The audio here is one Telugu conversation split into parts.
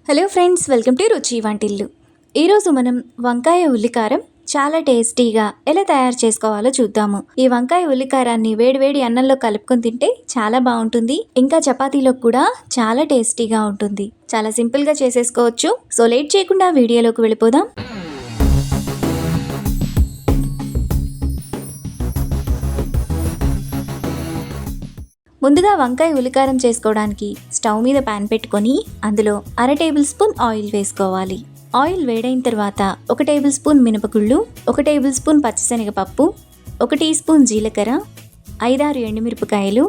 హలో ఫ్రెండ్స్, వెల్కమ్ టు రుచి వంటిల్లు. ఈరోజు మనం వంకాయ ఉల్లికారం చాలా టేస్టీగా ఎలా తయారు చేసుకోవాలో చూద్దాము. ఈ వంకాయ ఉల్లికారాన్ని వేడివేడి అన్నంలో కలుపుకొని తింటే చాలా బాగుంటుంది. ఇంకా చపాతీలో కూడా చాలా టేస్టీగా ఉంటుంది. చాలా సింపుల్గా చేసేసుకోవచ్చు. సో లేట్ చేయకుండా వీడియోలోకి వెళ్ళిపోదాం. ముందుగా వంకాయ ఉల్లికారం చేసుకోవడానికి స్టవ్ మీద ప్యాన్ పెట్టుకొని అందులో 1/2 టేబుల్ స్పూన్ ఆయిల్ వేసుకోవాలి. ఆయిల్ వేడైన తర్వాత 1 టేబుల్ స్పూన్ మినపగుళ్ళు, 1 టేబుల్ స్పూన్ పచ్చిశనగపప్పు, 1 టీ స్పూన్ జీలకర్ర, 5-6 ఎండుమిరపకాయలు,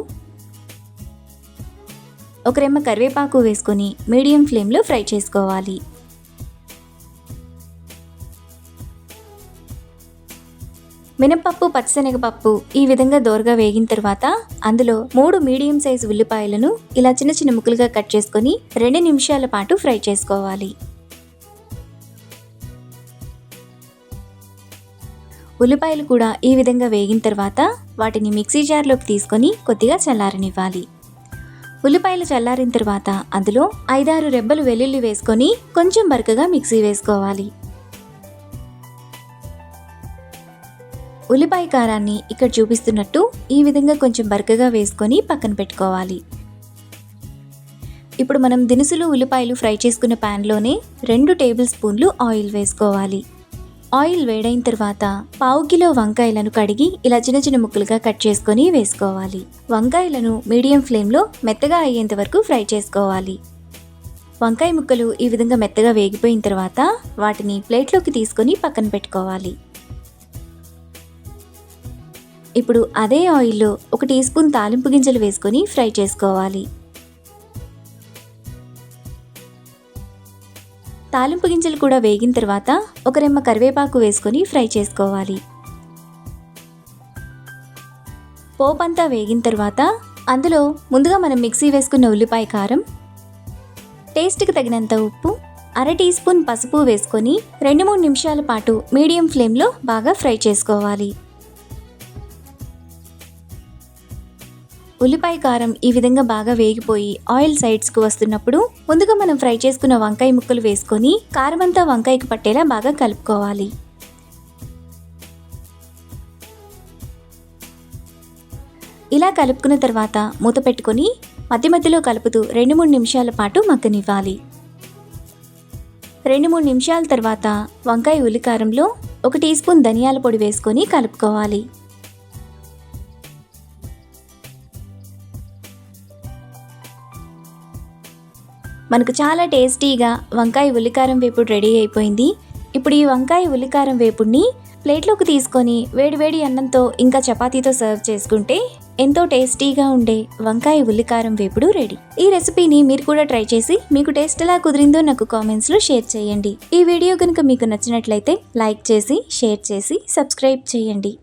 1 రెమ్మ కరివేపాకు వేసుకొని మీడియం ఫ్లేమ్లో ఫ్రై చేసుకోవాలి. మినపప్పు, పచ్చిశనగపప్పు ఈ విధంగా దోరగా వేగిన తర్వాత అందులో 3 మీడియం సైజు ఉల్లిపాయలను ఇలా చిన్న చిన్న ముక్కలుగా కట్ చేసుకొని 2 నిమిషాల పాటు ఫ్రై చేసుకోవాలి. ఉల్లిపాయలు కూడా ఈ విధంగా వేగిన తర్వాత వాటిని మిక్సీ జార్లోకి తీసుకొని కొద్దిగా చల్లారనివ్వాలి. ఉల్లిపాయలు చల్లారిన తర్వాత అందులో 5-6 రెబ్బలు వెల్లుల్లి వేసుకొని కొంచెం బరకగా మిక్సీ వేసుకోవాలి. ఉల్లిపాయ కారాన్ని ఇక్కడ చూపిస్తున్నట్టు ఈ విధంగా కొంచెం బరకగా వేసుకొని పక్కన పెట్టుకోవాలి. ఇప్పుడు మనం దినుసులు, ఉల్లిపాయలు ఫ్రై చేసుకున్న ప్యాన్లోనే 2 టేబుల్ స్పూన్లు ఆయిల్ వేసుకోవాలి. ఆయిల్ వేడైన తర్వాత 1/4 కిలో వంకాయలను కడిగి ఇలా చిన్న చిన్న ముక్కలుగా కట్ చేసుకొని వేసుకోవాలి. వంకాయలను మీడియం ఫ్లేమ్లో మెత్తగా అయ్యేంత వరకు ఫ్రై చేసుకోవాలి. వంకాయ ముక్కలు ఈ విధంగా మెత్తగా వేగిపోయిన తర్వాత వాటిని ప్లేట్లోకి తీసుకొని పక్కన పెట్టుకోవాలి. ఇప్పుడు అదే ఆయిల్లో 1 టీ స్పూన్ తాలింపు గింజలు వేసుకొని ఫ్రై చేసుకోవాలి. తాలింపు గింజలు కూడా వేగిన తర్వాత 1 రెమ్మ కరివేపాకు వేసుకొని ఫ్రై చేసుకోవాలి. పోపంతా వేగిన తర్వాత అందులో ముందుగా మనం మిక్సీ వేసుకున్న ఉల్లిపాయ కారం, టేస్ట్కి తగినంత ఉప్పు, 1/2 టీ స్పూన్ పసుపు వేసుకొని 2-3 నిమిషాల పాటు మీడియం ఫ్లేమ్లో బాగా ఫ్రై చేసుకోవాలి. ఉల్లిపాయ కారం ఈ విధంగా బాగా వేగిపోయి ఆయిల్ సైడ్స్కు వస్తున్నప్పుడు ముందుగా మనం ఫ్రై చేసుకున్న వంకాయ ముక్కలు వేసుకొని కారం అంతా వంకాయకి పట్టేలా బాగా కలుపుకోవాలి. ఇలా కలుపుకున్న తర్వాత మూత పెట్టుకొని మధ్య మధ్యలో కలుపుతూ 2-3 నిమిషాల పాటు మగ్గనివ్వాలి. 2-3 నిమిషాల తర్వాత వంకాయ ఉల్లికారంలో 1 టీ స్పూన్ ధనియాల పొడి వేసుకొని కలుపుకోవాలి. మనకు చాలా టేస్టీగా వంకాయ ఉల్లికారం వేపుడు రెడీ అయిపోయింది. ఇప్పుడు ఈ వంకాయ ఉల్లికారం వేపుడిని ప్లేట్లోకి తీసుకొని వేడివేడి అన్నంతో ఇంకా చపాతీతో సర్వ్ చేసుకుంటే ఎంతో టేస్టీగా ఉండే వంకాయ ఉల్లికారం వేపుడు రెడీ. ఈ రెసిపీని మీరు కూడా ట్రై చేసి మీకు టేస్ట్ ఎలా కుదిరిందో నాకు కామెంట్స్లో షేర్ చేయండి. ఈ వీడియో కనుక మీకు నచ్చినట్లయితే లైక్ చేసి, షేర్ చేసి, సబ్స్క్రైబ్ చేయండి.